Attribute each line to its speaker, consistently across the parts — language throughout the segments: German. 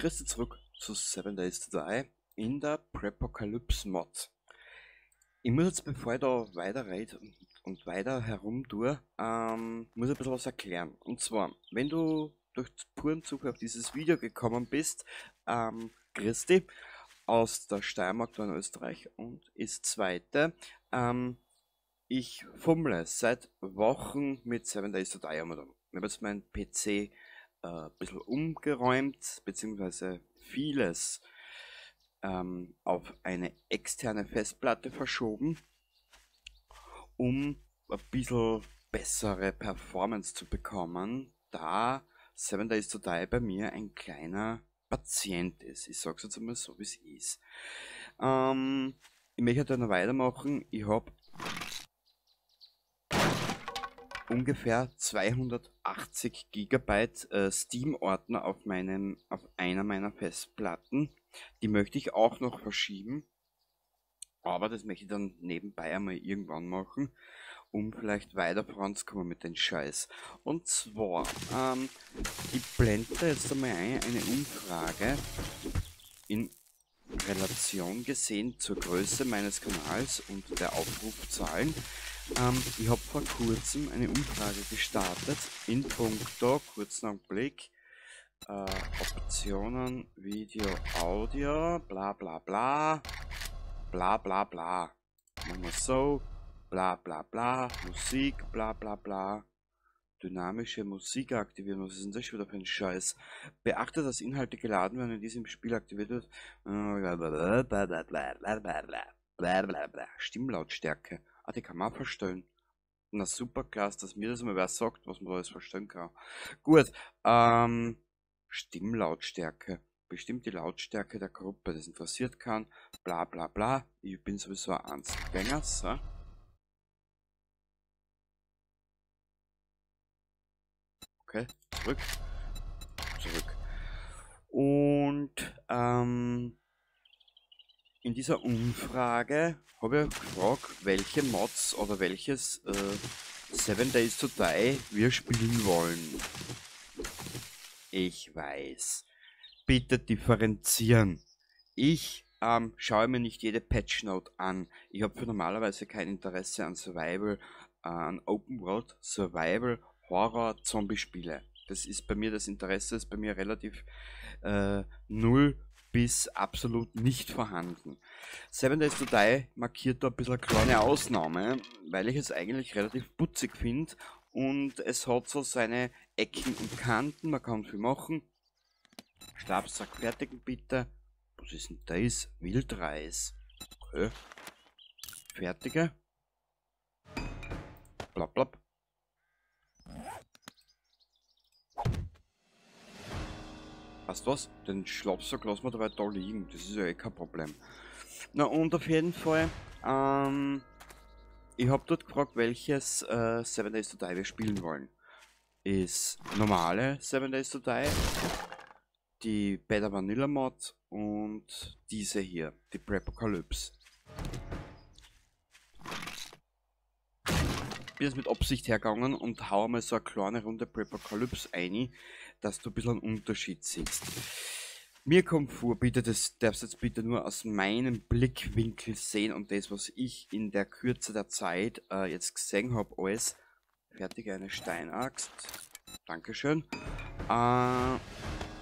Speaker 1: Grüß dich zurück zu 7 Days to Die in der Prepocalypse Mod. Ich muss jetzt, bevor ich da weiter rede und weiter herumtue, muss ich ein bisschen was erklären. Und zwar, wenn du durch puren Zufall auf dieses Video gekommen bist, grüß dich, aus der Steiermark da in Österreich, und ist zweite, ich fummle seit Wochen mit 7 Days to Die. Ich habe jetzt meinen PC ein bisschen umgeräumt, beziehungsweise vieles auf eine externe Festplatte verschoben, um ein bisschen bessere Performance zu bekommen, da 7 Days to Die bei mir ein kleiner Patient ist. Ich sag's jetzt einmal so, wie es ist. Ich möchte noch weitermachen. Ich habe ungefähr 280 Gigabyte Steam-Ordner auf einer meiner Festplatten. Die möchte ich auch noch verschieben, aber das möchte ich dann nebenbei einmal irgendwann machen, um vielleicht weiter voranzukommen mit den Scheiß. Und zwar, ich blende jetzt einmal eine Umfrage in Relation gesehen zur Größe meines Kanals und der Aufrufzahlen. Ich habe vor kurzem eine Umfrage gestartet in puncto, kurzen Augenblick, Optionen, Video, Audio, bla bla bla, bla bla bla, machen wir so, bla bla bla, Musik, bla bla bla, dynamische Musik aktivieren. Was ist denn das schon wieder für ein Scheiß? Beachte, dass Inhalte geladen werden, in diesem Spiel aktiviert wird. Stimmlautstärke. Ah, die kann man auch verstellen. Na super, klasse, dass mir das mal wer sagt, was man da alles verstellen kann. Gut, Stimmlautstärke. Bestimmt die Lautstärke der Gruppe, das interessiert kann. Bla bla bla. Ich bin sowieso ein Einzelgänger, so. Okay, zurück. Und in dieser Umfrage habe ich gefragt, welche Mods oder welches 7 Days to Die wir spielen wollen. Ich weiß. Bitte differenzieren. Ich schaue mir nicht jede Patchnote an. Ich habe für normalerweise kein Interesse an Survival, an Open World, Survival, Horror, Zombie-Spiele. Das ist bei mir, das Interesse ist bei mir relativ null bis absolut nicht vorhanden. 7 Days to Die markiert da ein bisschen eine kleine Ausnahme, weil ich es eigentlich relativ putzig finde und es hat so seine Ecken und Kanten, man kann viel machen. Stabsack fertigen bitte. Was ist denn das? Wildreis. Okay. Fertige. Blapp, blapp. Weißt du was? Den Schlafsack lassen wir dabei da liegen. Das ist ja eh kein Problem. Na und auf jeden Fall, ich habe dort gefragt, welches 7 Days to Die wir spielen wollen. Ist normale 7 Days to Die, die Better Vanilla Mod und diese hier, die Prepocalypse. Bin jetzt mit Absicht hergegangen und hau mal so eine kleine Runde Prepocalypse ein, dass du ein bisschen einen Unterschied siehst. Mir kommt vor, bitte, das darfst du jetzt bitte nur aus meinem Blickwinkel sehen und das, was ich in der Kürze der Zeit jetzt gesehen habe, alles. Fertig, eine Steinaxt. Dankeschön.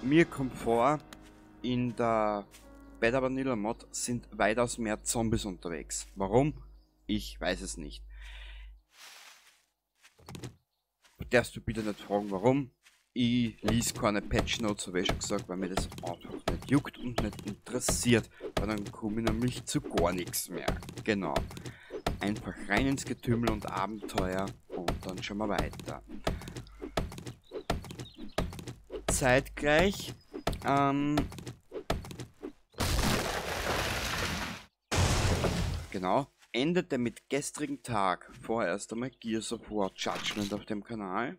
Speaker 1: Mir kommt vor, in der Better Vanilla Mod sind weitaus mehr Zombies unterwegs. Warum? Ich weiß es nicht. Darfst du bitte nicht fragen, warum? Ich lese keine Patch Notes, habe ich schon gesagt, weil mir das einfach nicht juckt und nicht interessiert. Weil dann komme ich nämlich zu gar nichts mehr. Genau. Einfach rein ins Getümmel und Abenteuer und dann schauen wir weiter. Zeitgleich, genau, endete mit gestrigen Tag vorerst einmal Gears of War Judgment auf dem Kanal.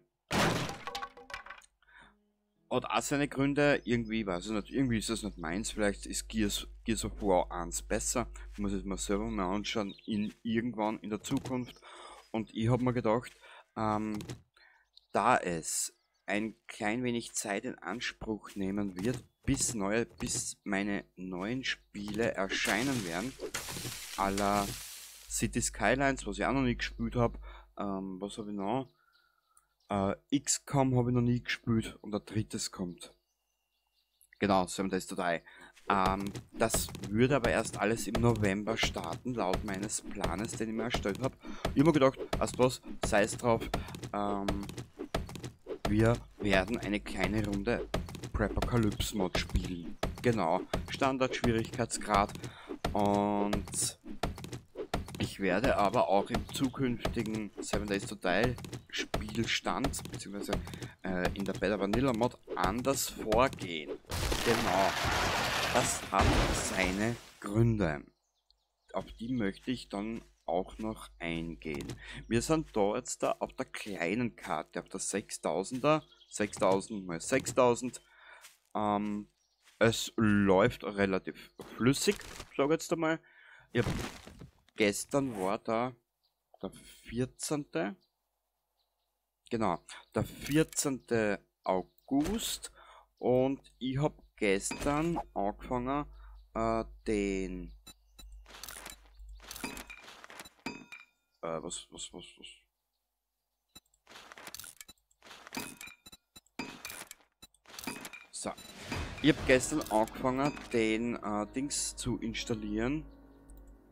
Speaker 1: Hat auch seine Gründe, irgendwie, weiß ich nicht, irgendwie ist das nicht meins, vielleicht ist Gears of War 1 besser, muss ich mir selber mal anschauen, irgendwann in der Zukunft. Und ich habe mir gedacht, da es ein klein wenig Zeit in Anspruch nehmen wird, bis meine neuen Spiele erscheinen werden. À la City Skylines, was ich auch noch nie gespielt habe. Was habe ich noch? XCOM habe ich noch nie gespielt und ein drittes kommt. Genau, Seven Days to Die. Das würde aber erst alles im November starten, laut meines Planes, den ich mir erstellt habe. Ich habe mir gedacht, erst was, sei es drauf, wir werden eine kleine Runde Prepocalypse Mod spielen. Genau, Standard-Schwierigkeitsgrad. Und ich werde aber auch im zukünftigen 7 Days to Die Spielstand, beziehungsweise in der Beta Vanilla Mod anders vorgehen. Genau, das hat seine Gründe. Auf die möchte ich dann auch noch eingehen. Wir sind da jetzt da auf der kleinen Karte, auf der 6000er, 6000 mal 6000. Es läuft relativ flüssig, sage ich jetzt einmal. Gestern war da der 14. Genau, der 14. August und ich habe gestern angefangen, den was. So. Ich habe gestern angefangen, den Dings zu installieren.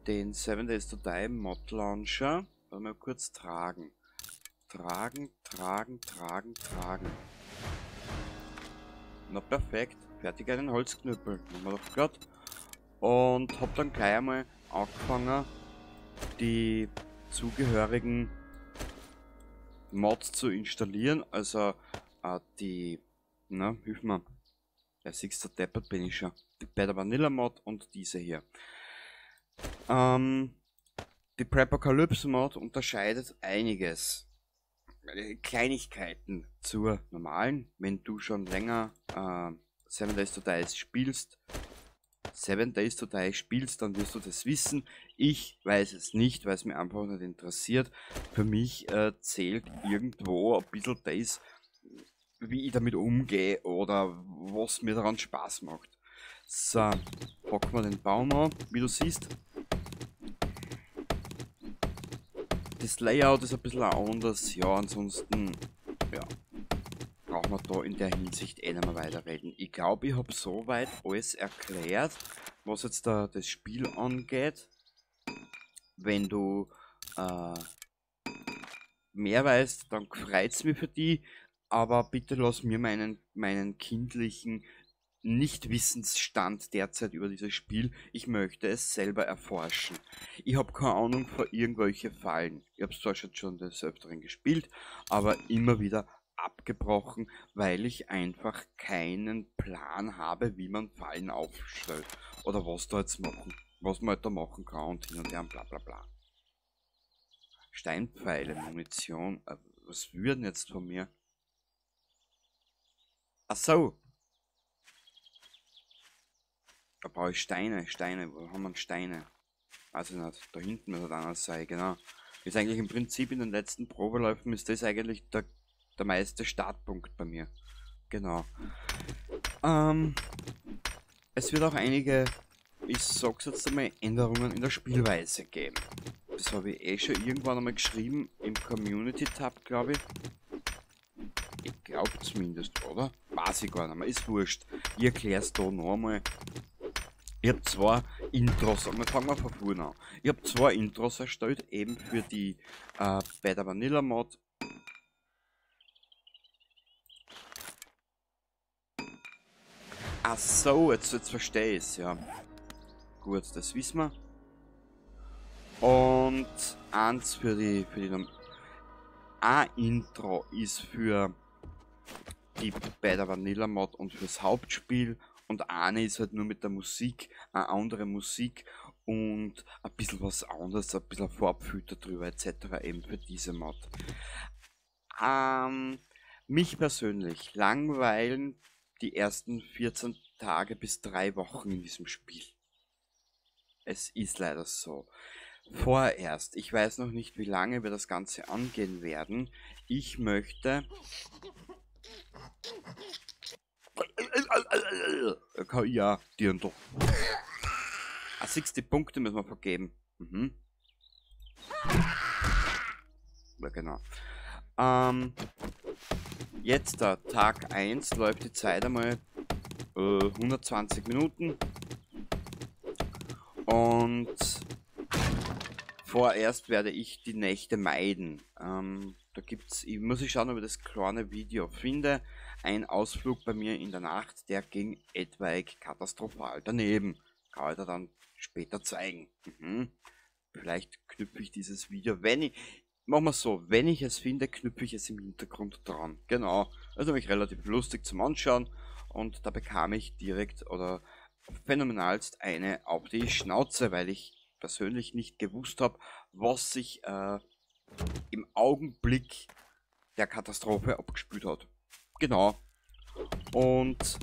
Speaker 1: Den 7 Days to Die Mod Launcher. Mal kurz tragen. Tragen. Na perfekt. Fertig einen Holzknüppel. Haben wir doch grad. Und habe dann gleich einmal angefangen, die zugehörigen Mods zu installieren. Also die, na, hilf mir. Ja, siehst du, deppert bin ich schon. Die Beta Vanilla Mod und diese hier. Die Prepocalypse Mod unterscheidet einiges. Kleinigkeiten zur normalen. Wenn du schon länger 7 Days to Die spielst, dann wirst du das wissen. Ich weiß es nicht, weil es mir einfach nicht interessiert. Für mich zählt irgendwo ein bisschen das, wie ich damit umgehe oder was mir daran Spaß macht. So, packen wir den Baum an. Wie du siehst, das Layout ist ein bisschen anders. Ja, ansonsten, ja, brauchen wir da in der Hinsicht eh nicht mehr weiterreden. Ich glaube, ich habe soweit alles erklärt, was jetzt da das Spiel angeht. Wenn du mehr weißt, dann freut es mich für die. Aber bitte lass mir meinen kindlichen Nichtwissensstand derzeit über dieses Spiel. Ich möchte es selber erforschen. Ich habe keine Ahnung vor irgendwelche Fallen. Ich habe es zwar schon des Öfteren gespielt, aber immer wieder abgebrochen, weil ich einfach keinen Plan habe, wie man Fallen aufstellt. Oder was da jetzt machen, was man halt da machen kann und hin und her und bla bla bla. Steinpfeile, Munition, was würden jetzt von mir? Ach so. Da brauche ich Steine, wo haben wir Steine? Also nicht, da hinten muss das anders sein, genau. Ist eigentlich im Prinzip in den letzten Probeläufen ist das eigentlich der meiste Startpunkt bei mir. Genau. Es wird auch einige, ich sag's jetzt einmal, Änderungen in der Spielweise geben. Das habe ich eh schon irgendwann einmal geschrieben, im Community-Tab, glaube ich. Ich glaube zumindest, oder? Weiß ich gar nicht mehr, ist wurscht. Ich erklär's da noch einmal. Ich habe zwei Intros, wir fangen mal von vorne an. Ich habe zwei Intros erstellt, eben für die Beta Vanilla Mod. Ach so, jetzt verstehe ich es, ja. Gut, das wissen wir. Und eins für die ein Intro ist für die Beta Vanilla Mod und fürs Hauptspiel. Und eine ist halt nur mit der Musik, eine andere Musik und ein bisschen was anderes, ein bisschen Farbfilter drüber etc. eben für diese Mod. Mich persönlich langweilen die ersten 14 Tage bis 3 Wochen in diesem Spiel. Es ist leider so. Vorerst, ich weiß noch nicht, wie lange wir das Ganze angehen werden. Ich möchte Ja, Dirndl. 60 Punkte müssen wir vergeben. Mhm. Ja, genau. Jetzt der Tag 1 läuft die Zeit einmal 120 Minuten. Und vorerst werde ich die Nächte meiden. Da gibt's, muss ich schauen, ob ich das kleine Video finde. Ein Ausflug bei mir in der Nacht, der ging etwaig katastrophal daneben. Kann ich dir dann später zeigen. Vielleicht knüpfe ich dieses Video, wenn ich, machen wir so, wenn ich es finde, knüpfe ich es im Hintergrund dran. Genau, also mich relativ lustig zum Anschauen und da bekam ich direkt oder phänomenalst eine auf die Schnauze, weil ich persönlich nicht gewusst habe, was sich im Augenblick der Katastrophe abgespült hat. Genau. Und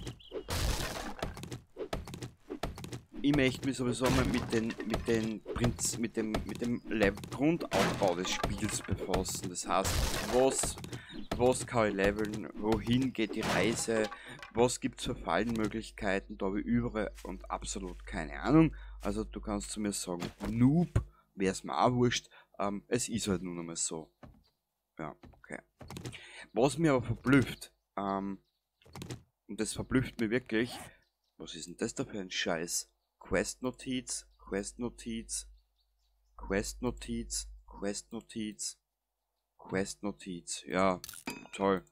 Speaker 1: ich möchte mich sowieso mal mit dem Grundaufbau des Spiels befassen. Das heißt, was kann ich leveln, wohin geht die Reise, was gibt es für Fallenmöglichkeiten, da habe ich überall und absolut keine Ahnung. Also du kannst zu mir sagen, Noob, wäre es mir auch wurscht, es ist halt nun einmal so. Ja, okay. Was mir aber verblüfft, und das verblüfft mich wirklich, was ist denn das da für ein Scheiß? Quest-Notiz, Quest-Notiz, Quest-Notiz, Quest-Notiz, Quest-Notiz. Ja, toll.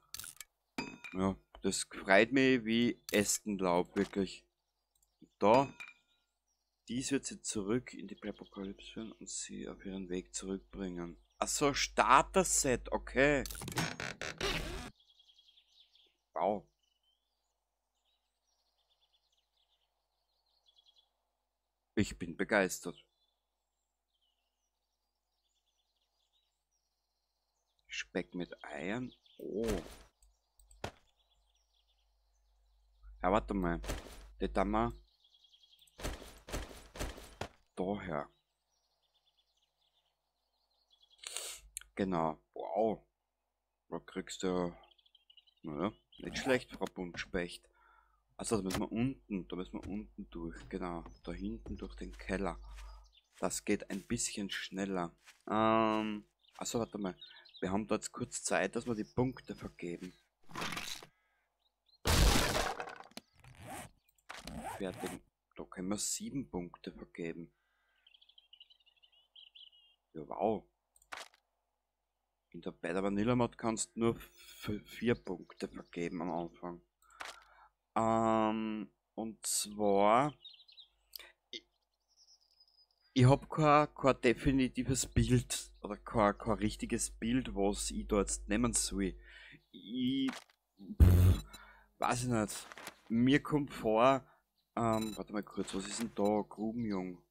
Speaker 1: Ja, das freut mich wie Ästenlaub, wirklich. Da, dies wird sie zurück in die Prepokalypse führen und sie auf ihren Weg zurückbringen. Achso, Starter-Set, okay. Wow. Ich bin begeistert. Speck mit Eiern. Oh. Ja, warte mal. Das haben wir daher. Genau. Wow. Da kriegst du, naja, nicht schlecht, Frau Buntspecht. Also da müssen wir unten durch, genau. Da hinten durch den Keller. Das geht ein bisschen schneller. Also warte mal. Wir haben da jetzt kurz Zeit, dass wir die Punkte vergeben. Fertig. Da können wir 7 Punkte vergeben. Ja, wow. Bei der Vanilla Mod kannst du nur 4 Punkte vergeben am Anfang. Und zwar, ich habe kein definitives Bild oder kein richtiges Bild, was ich da jetzt nehmen soll. Ich weiß ich nicht. Mir kommt vor, warte mal kurz, was ist denn da? Grubenjung.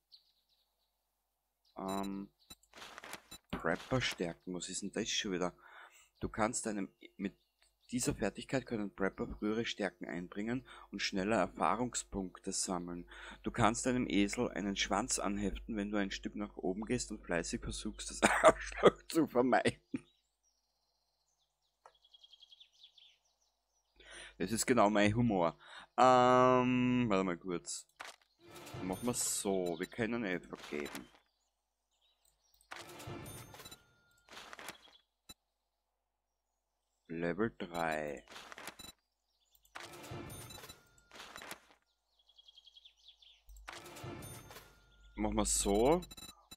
Speaker 1: Prepper stärken, was ist denn das schon wieder? Du kannst mit dieser Fertigkeit können Prepper frühere Stärken einbringen und schneller Erfahrungspunkte sammeln. Du kannst einem Esel einen Schwanz anheften, wenn du ein Stück nach oben gehst und fleißig versuchst, das Arschloch zu vermeiden. Das ist genau mein Humor. Warte mal kurz. Machen wir so, wir können vergeben. Level 3. Machen wir so.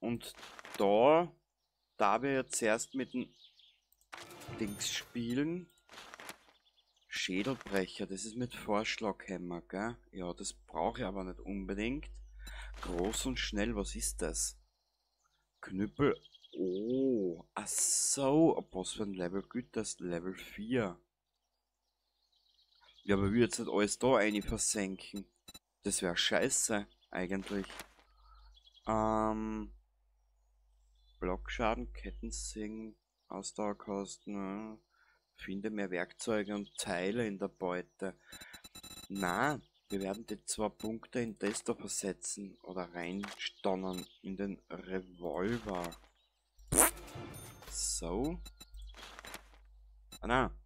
Speaker 1: Und da wir jetzt erst mit dem Dings spielen. Schädelbrecher, das ist mit Vorschlaghämmer, gell? Ja, das brauche ich aber nicht unbedingt. Groß und schnell, was ist das? Knüppel. Oh, ach so. Ab was für ein Level gilt das? Level 4. Ja, aber ich will jetzt nicht alles da rein versenken. Das wäre scheiße, eigentlich. Blockschaden, Kettensägen, Ausdauerkosten, finde mehr Werkzeuge und Teile in der Beute. Na, wir werden die 2 Punkte in Tester versetzen oder reinstonnen in den Revolver. So. Ah na,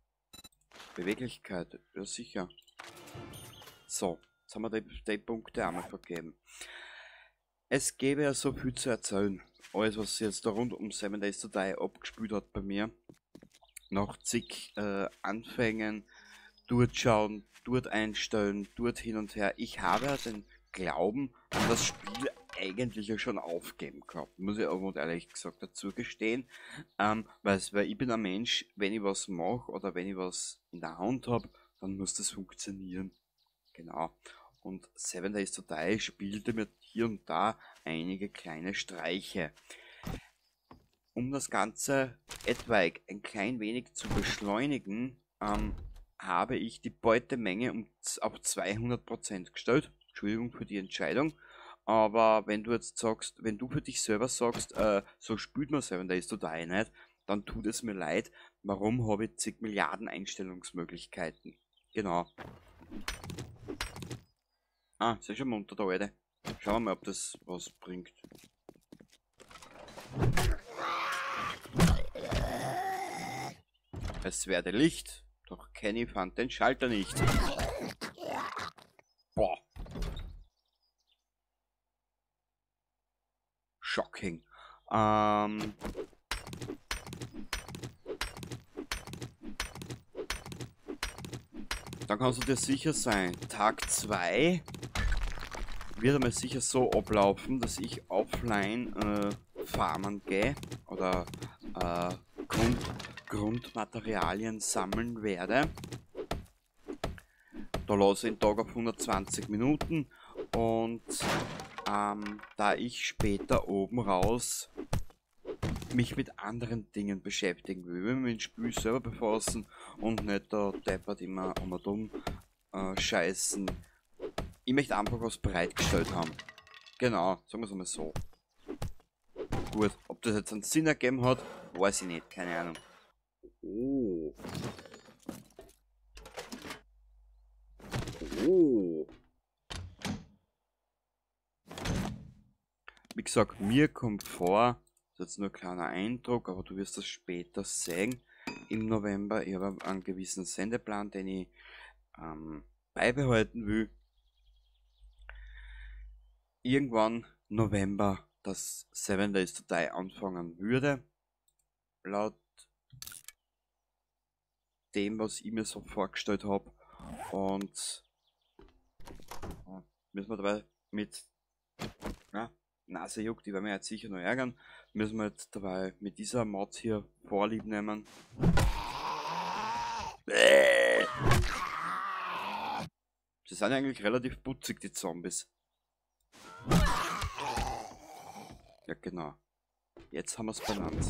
Speaker 1: Beweglichkeit, ja sicher. So, jetzt haben wir die Punkte einmal vergeben. Es gäbe ja so viel zu erzählen. Alles, was jetzt da rund um 7 Days to Die abgespielt hat bei mir. Nach zig Anfängen, durchschauen, dort einstellen, dort hin und her. Ich habe ja den Glauben an das Spiel eigentlich ja schon aufgeben gehabt, muss ich aber ehrlich gesagt dazu gestehen. Weil ich bin ein Mensch, wenn ich was mache oder wenn ich was in der Hand habe, dann muss das funktionieren. Genau. Und 7 Days to Die spielte mir hier und da einige kleine Streiche. Um das Ganze etwaig ein klein wenig zu beschleunigen, habe ich die Beutemenge auf 200% gestellt. Entschuldigung für die Entscheidung. Aber wenn du jetzt sagst, wenn du für dich selber sagst, so spielt man 7 Days to Die nicht, dann tut es mir leid. Warum habe ich zig Milliarden Einstellungsmöglichkeiten? Genau. Ah, ist ja schon munter der Alte. Schauen wir mal, ob das was bringt. Es werde Licht, doch Kenny fand den Schalter nicht. Boah. Shocking. Dann kannst du dir sicher sein, Tag 2 wird einmal sicher so ablaufen, dass ich offline farmen gehe oder Grundmaterialien sammeln werde. Da lasse ich den Tag auf 120 Minuten und da ich später oben raus mich mit anderen Dingen beschäftigen will, will mich mit dem Spiel selber befassen und nicht da deppert immer um und um scheißen. Ich möchte einfach was bereitgestellt haben. Genau, sagen wir es mal so. Gut, ob das jetzt einen Sinn ergeben hat, weiß ich nicht, keine Ahnung. Oh. Oh. Wie gesagt, mir kommt vor, das ist jetzt nur ein kleiner Eindruck, aber du wirst das später sehen. Im November, ich habe einen gewissen Sendeplan, den ich beibehalten will. Irgendwann November das 7 Days to Die anfangen würde. Laut dem, was ich mir so vorgestellt habe. Und müssen wir dabei mit Nase juckt, die werden wir jetzt sicher noch ärgern. Müssen wir jetzt dabei mit dieser Mod hier Vorlieb nehmen. Sie sind eigentlich relativ putzig, die Zombies. Ja, genau. Jetzt haben wir es benannt.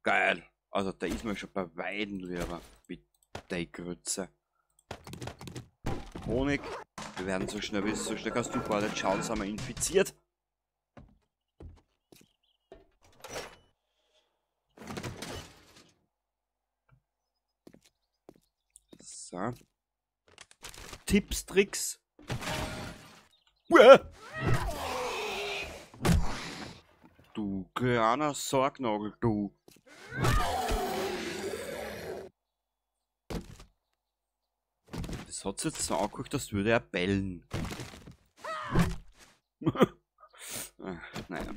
Speaker 1: Geil. Also, da ist man schon bei Weiden lieber. Wie die Grütze. Honig. Wir werden so schnell kannst du vorher nicht schauen, sind wir infiziert. So. Tipps, Tricks. Du kleiner Sargnagel, du. Das hat sich jetzt so angehört, das würde er bellen. Naja.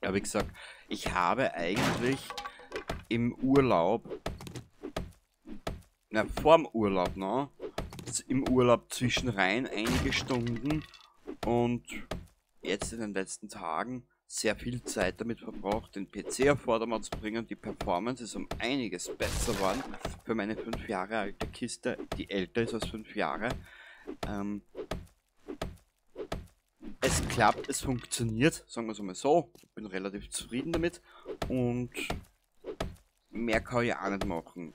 Speaker 1: Ja, wie gesagt, ich habe eigentlich im Urlaub, vorm Urlaub noch, im Urlaub zwischenrein einige Stunden und jetzt in den letzten Tagen sehr viel Zeit damit verbraucht, den PC auf Vordermann zu bringen. Die Performance ist um einiges besser geworden für meine 5 Jahre alte Kiste, die älter ist als 5 Jahre. Es klappt, es funktioniert, sagen wir es mal so. Bin relativ zufrieden damit und mehr kann ich auch nicht machen.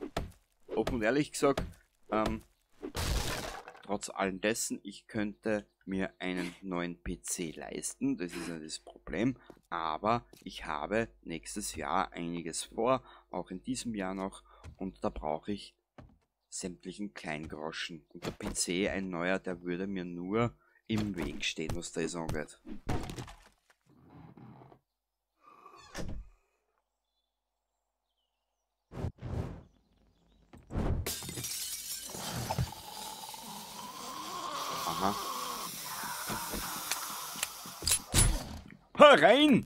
Speaker 1: Offen und ehrlich gesagt, trotz allem dessen, ich könnte mir einen neuen PC leisten, das ist nicht das Problem, aber ich habe nächstes Jahr einiges vor, auch in diesem Jahr noch, und da brauche ich sämtlichen Kleingroschen. Und der PC, ein neuer, der würde mir nur im Weg stehen, was das angeht. rein!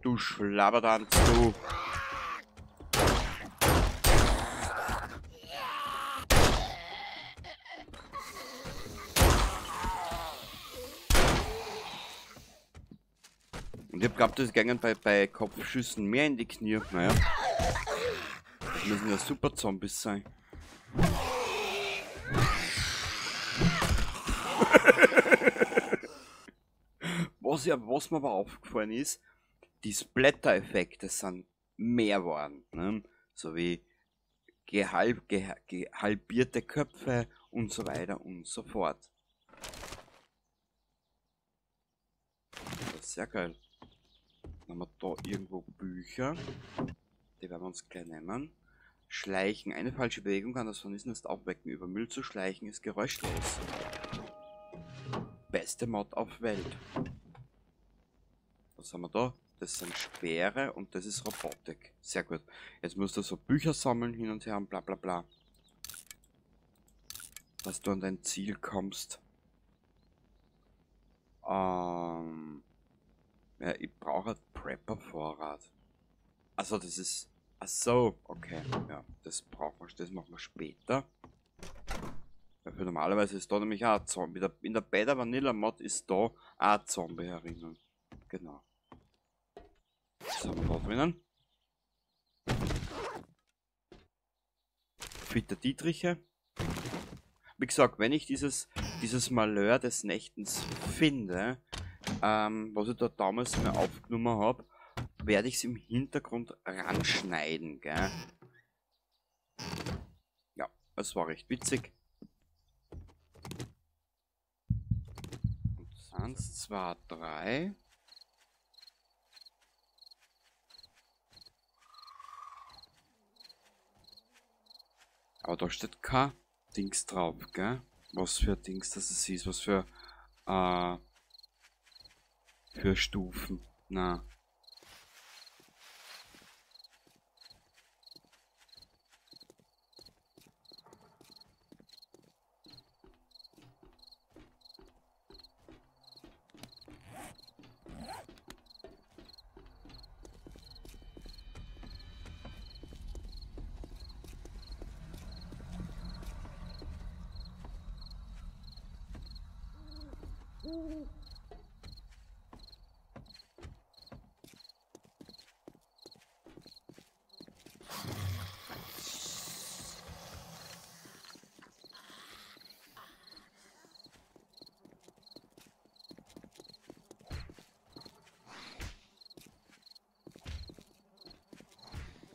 Speaker 1: Du Schlabberdanz, du! Und ich hab glaubt, das gingen bei Kopfschüssen mehr in die Knie. Naja. Das müssen ja super Zombies sein. Was mir aber aufgefallen ist, die Splatter-Effekte sind mehr geworden. Ne? So wie gehalbierte Köpfe und so weiter und so fort. Das ist sehr geil. Dann haben wir da irgendwo Bücher. Die werden wir uns gleich nehmen. Schleichen. Eine falsche Bewegung kann das Vermissenest aufwecken. Über Müll zu schleichen ist geräuschlos. Beste Mod auf Welt. Was haben wir da? Das sind Speere und das ist Robotik. Sehr gut. Jetzt musst du so Bücher sammeln hin und her und bla bla bla. Dass du an dein Ziel kommst. Ja, ich brauche einen Prepper-Vorrat. Also das ist... Ach so, okay. Ja, das brauchen wir. Das machen wir später. Ja, für normalerweise ist da nämlich auch ein Zombie. In der Beta Vanilla Mod ist da auch ein Zombie herinnen. Genau. Was haben wir da drinnen? Fitte Dietriche. Wie gesagt, wenn ich dieses Malheur des Nächtens finde, was ich da damals mir aufgenommen habe, werde ich es im Hintergrund ranschneiden, gell? Ja, es war recht witzig. Und 1, 2, 3. Aber da steht kein Dings drauf, gell? Was für Dings das ist, was für Stufen. Na.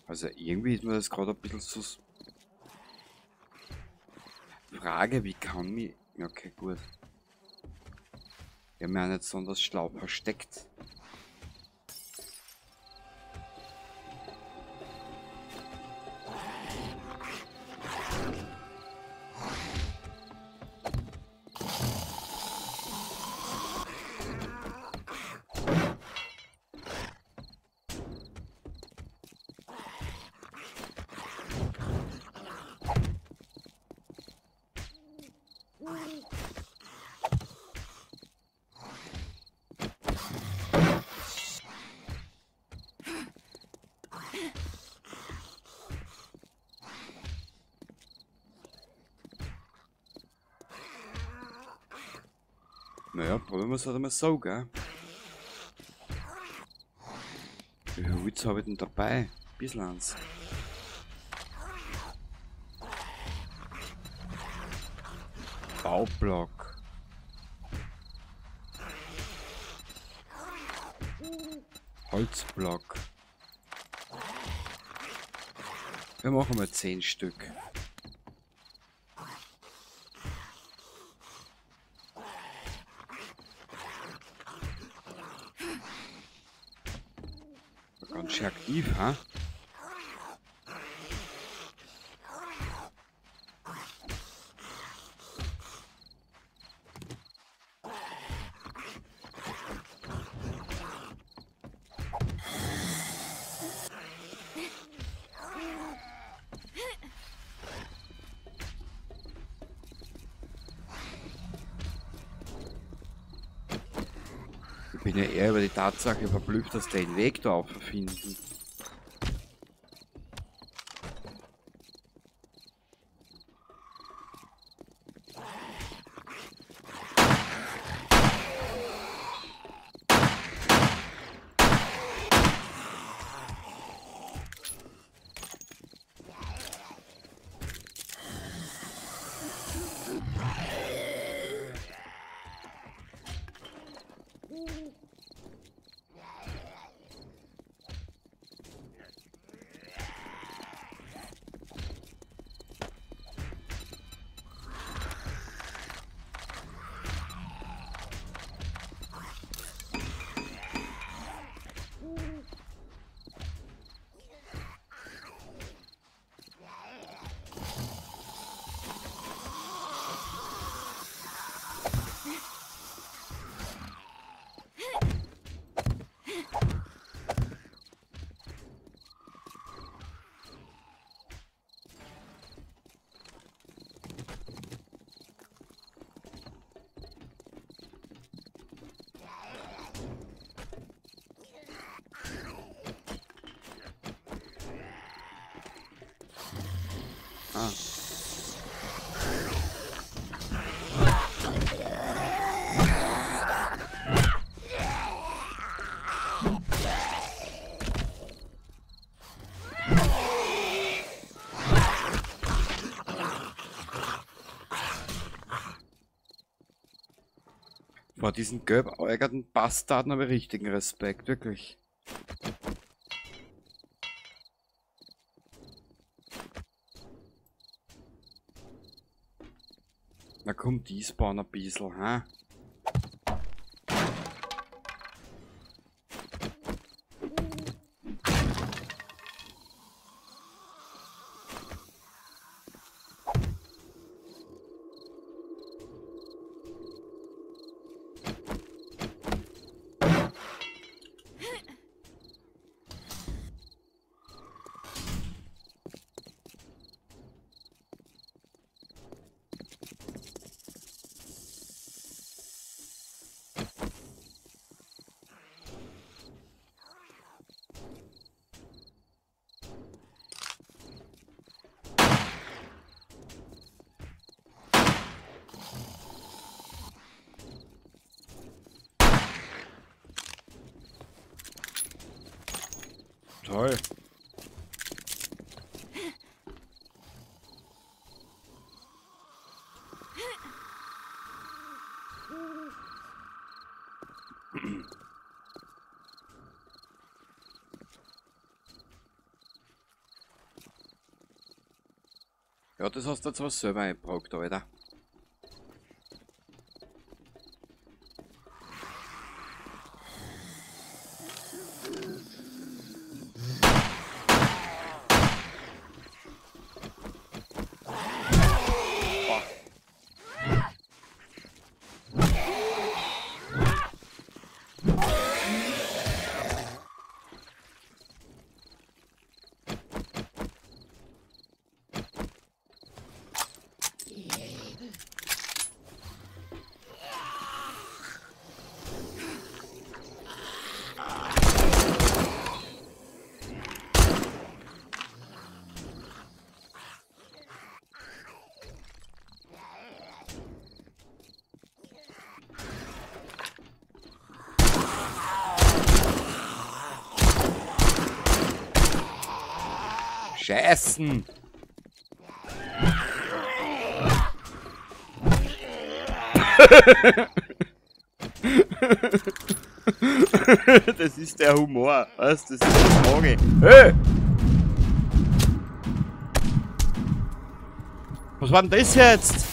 Speaker 1: Also irgendwie ist mir das gerade ein bisschen so... Frage, wie kann mich... Okay, gut. Wir haben ja nicht besonders schlau versteckt. Naja, probieren wir es halt einmal so, gell? Wie viel Holz habe ich denn dabei? Bisschen eins. Baublock. Holzblock. Wir machen mal 10 Stück. Ganz schön aktiv, ha? Ich bin ja eher über die Tatsache verblüfft, dass der den Weg da auffinden. Ah. Vor diesen gelbäugigen Bastarden habe ich richtigen Respekt, wirklich. Na komm, die spawnen ein bisschen, hä? Toll. Ja, das hast du jetzt was selber eingebrockt, Alter. Scheißen! Das ist der Humor, was? Das ist die Frage. Hey! Was war denn das jetzt?